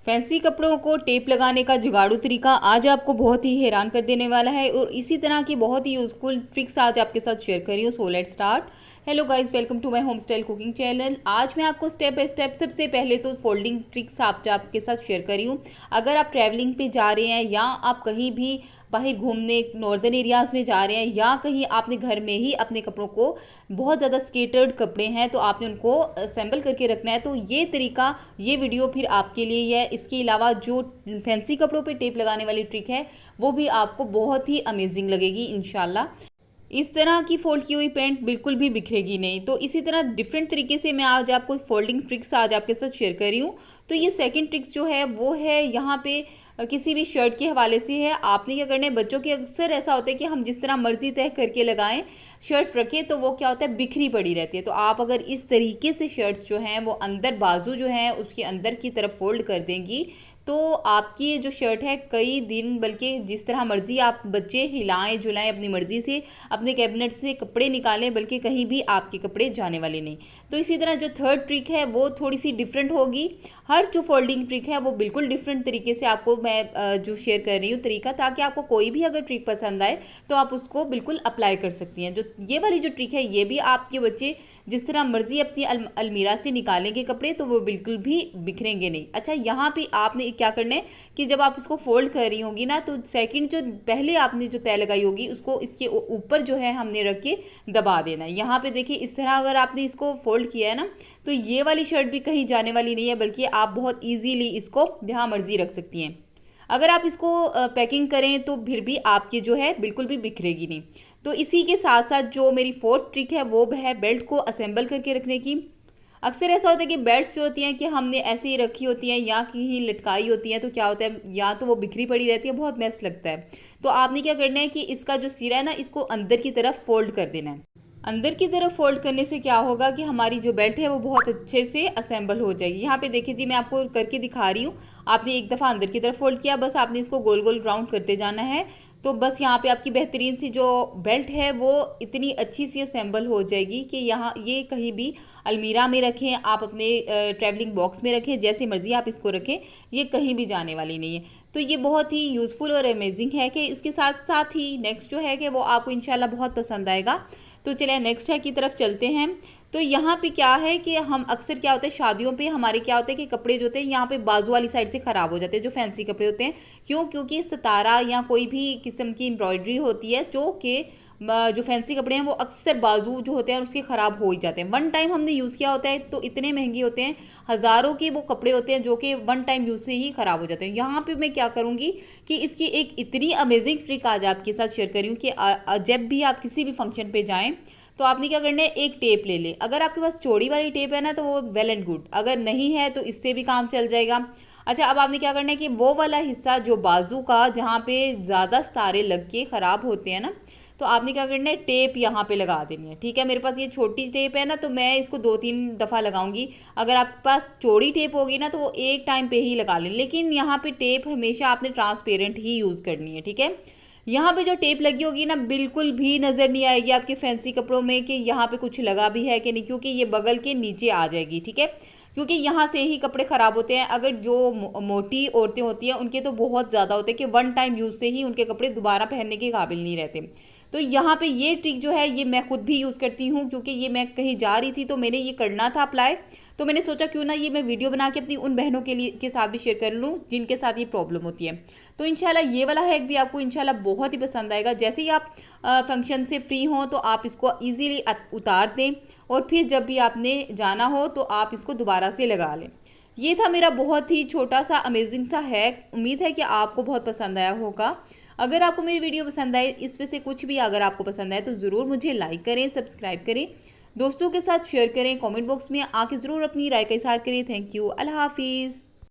Fancy कपड़ों को tape लगाने का जुगाड़ू तरीका आज आपको बहुत ही हैरान कर देने वाला है और इसी तरह की बहुत ही यूज़फुल ट्रिक्स आज आपके साथ शेयर कर रही हूँ। So let's start. Hello guys, welcome to my home style cooking channel. आज मैं आपको स्टेप बाय स्टेप सबसे पहले तो फोल्डिंग ट्रिक्स आपके साथ शेयर कर रही हूँ। अगर आप ट्रैवलिंग पे जा रहे हैं या आप कहीं भी बाहर घूमने नॉर्दर्न एरियाज़ में जा रहे हैं या कहीं आपने घर में ही अपने कपड़ों को बहुत ज़्यादा स्केटर्ड कपड़े हैं तो आपने उनको असेंबल करके रखना है, तो ये तरीका, ये वीडियो फिर आपके लिए है। इसके अलावा जो फैंसी कपड़ों पे टेप लगाने वाली ट्रिक है वो भी आपको बहुत ही अमेजिंग लगेगी इंशाल्लाह। इस तरह की फोल्ड की हुई पैंट बिल्कुल भी बिखरेगी नहीं। तो इसी तरह डिफरेंट तरीके से मैं आज आपको फोल्डिंग ट्रिक्स आज आपके साथ शेयर कर रही हूँ। तो ये सेकंड ट्रिक्स जो है वो है यहाँ पे किसी भी शर्ट के हवाले से है। आपने क्या करना है, बच्चों के अक्सर ऐसा होता है कि हम जिस तरह मर्जी तय करके लगाएं शर्ट रखें तो वो क्या होता है, बिखरी पड़ी रहती है। तो आप अगर इस तरीके से शर्ट्स जो हैं वो अंदर बाजू जो है उसके अंदर की तरफ फोल्ड कर देंगी तो आपकी ये जो शर्ट है कई दिन, बल्कि जिस तरह मर्जी आप बच्चे हिलाएं झुलाएं अपनी मर्जी से अपने कैबिनेट से कपड़े निकालें, बल्कि कहीं भी आपके कपड़े जाने वाले नहीं। तो इसी तरह जो थर्ड ट्रिक है वो थोड़ी सी डिफरेंट होगी। हर जो फोल्डिंग ट्रिक है वो बिल्कुल डिफरेंट तरीके से आपको मैं जो शेयर कर रही हूँ तरीका, ताकि आपको कोई भी अगर ट्रिक पसंद आए तो आप उसको बिल्कुल अप्लाई कर सकती हैं। जो ये वाली जो ट्रिक है ये भी आपके बच्चे जिस तरह मर्जी अपनी अलमीरा से निकालेंगे कपड़े तो वो बिल्कुल भी बिखरेंगे नहीं। अच्छा, यहाँ पे आपने क्या करना है कि जब आप इसको फोल्ड कर रही होगी ना तो सेकंड जो पहले आपने जो तय लगाई होगी उसको इसके ऊपर जो है हमने रख के दबा देना है। यहाँ पे देखिए इस तरह अगर आपने इसको फोल्ड किया है ना तो ये वाली शर्ट भी कहीं जाने वाली नहीं है, बल्कि आप बहुत ईजीली इसको जहाँ मर्जी रख सकती हैं। अगर आप इसको पैकिंग करें तो फिर भी आपकी जो है बिल्कुल भी बिखरेगी नहीं। तो इसी के साथ साथ जो मेरी फोर्थ ट्रिक है वो है बेल्ट को असेंबल करके रखने की। अक्सर ऐसा होता है कि बेल्ट्स जो होती हैं कि हमने ऐसे ही रखी होती हैं या कहीं लटकाई होती हैं तो क्या होता है, या तो वो बिखरी पड़ी रहती है, बहुत मैस लगता है। तो आपने क्या करना है कि इसका जो सिरा है ना इसको अंदर की तरफ फोल्ड कर देना है। अंदर की तरफ फोल्ड करने से क्या होगा कि हमारी जो बेल्ट है वो बहुत अच्छे से असेंबल हो जाएगी। यहाँ पे देखिए जी, मैं आपको करके दिखा रही हूँ। आपने एक दफ़ा अंदर की तरफ फोल्ड किया, बस आपने इसको गोल गोल राउंड करते जाना है। तो बस यहाँ पे आपकी बेहतरीन सी जो बेल्ट है वो इतनी अच्छी सी असेंबल हो जाएगी कि यहाँ ये कहीं भी अलमीरा में रखें, आप अपने ट्रैवलिंग बॉक्स में रखें, जैसे मर्जी आप इसको रखें, ये कहीं भी जाने वाली नहीं है। तो ये बहुत ही यूज़फुल और अमेजिंग है कि इसके साथ साथ ही नेक्स्ट जो है कि वो आपको इंशाल्लाह बहुत पसंद आएगा। तो चलिए नेक्स्ट है की तरफ चलते हैं। तो यहाँ पे क्या है कि हम अक्सर क्या होता है शादियों पे हमारे क्या होता है कि कपड़े जो होते हैं यहाँ पे बाजू वाली साइड से ख़राब हो जाते हैं, जो फैंसी कपड़े होते हैं। क्यों? क्योंकि सितारा या कोई भी किस्म की एम्ब्रॉयडरी होती है जो कि जो फैंसी कपड़े हैं वो अक्सर बाजू जो होते हैं उसके ख़राब हो ही जाते हैं। वन टाइम हमने यूज़ किया होता है तो इतने महंगे होते हैं, हज़ारों के वो कपड़े होते हैं जो कि वन टाइम यूज़ से ही ख़राब हो जाते हैं। यहाँ पे मैं क्या करूँगी कि इसकी एक इतनी अमेजिंग ट्रिक आज आपके साथ शेयर कर रही हूँ कि जब भी आप किसी भी फंक्शन पे जाएँ तो आपने क्या करना है, एक टेप ले लें। अगर आपके पास चौड़ी वाली टेप है ना तो वो वेल एंड गुड, अगर नहीं है तो इससे भी काम चल जाएगा। अच्छा, अब आपने क्या करना है कि वो वाला हिस्सा जो बाजू का जहाँ पे ज़्यादा सितारे लग के ख़राब होते हैं ना, तो आपने क्या करना है, टेप यहाँ पे लगा देनी है। ठीक है, मेरे पास ये छोटी टेप है ना तो मैं इसको 2-3 दफ़ा लगाऊंगी। अगर आपके पास चौड़ी टेप होगी ना तो वो एक टाइम पे ही लगा लें, लेकिन यहाँ पे टेप हमेशा आपने ट्रांसपेरेंट ही यूज़ करनी है। ठीक है, यहाँ पे जो टेप लगी होगी ना बिल्कुल भी नज़र नहीं आएगी आपके फैंसी कपड़ों में कि यहाँ पे कुछ लगा भी है कि नहीं, क्योंकि ये बगल के नीचे आ जाएगी। ठीक है, क्योंकि यहाँ से ही कपड़े ख़राब होते हैं। अगर जो मोटी औरतें होती हैं उनके तो बहुत ज़्यादा होते हैं कि वन टाइम यूज़ से ही उनके कपड़े दोबारा पहनने के काबिल नहीं रहते। तो यहाँ पे ये ट्रिक जो है ये मैं खुद भी यूज़ करती हूँ, क्योंकि ये मैं कहीं जा रही थी तो मैंने ये करना था अप्लाई, तो मैंने सोचा क्यों ना ये मैं वीडियो बना के अपनी उन बहनों के साथ भी शेयर कर लूँ जिनके साथ ये प्रॉब्लम होती है। तो इंशाल्लाह ये वाला हैक भी आपको इंशाल्लाह बहुत ही पसंद आएगा। जैसे ही आप फंक्शन से फ्री हों तो आप इसको इजीली उतार दें और फिर जब भी आपने जाना हो तो आप इसको दोबारा से लगा लें। ये था मेरा बहुत ही छोटा सा अमेजिंग सा हैक। उम्मीद है कि आपको बहुत पसंद आया होगा। अगर आपको मेरी वीडियो पसंद आए, इसमें से कुछ भी अगर आपको पसंद आए तो ज़रूर मुझे लाइक करें, सब्सक्राइब करें, दोस्तों के साथ शेयर करें, कमेंट बॉक्स में आके ज़रूर अपनी राय का इज़हार करें। थैंक यू, अल्लाह हाफिज़।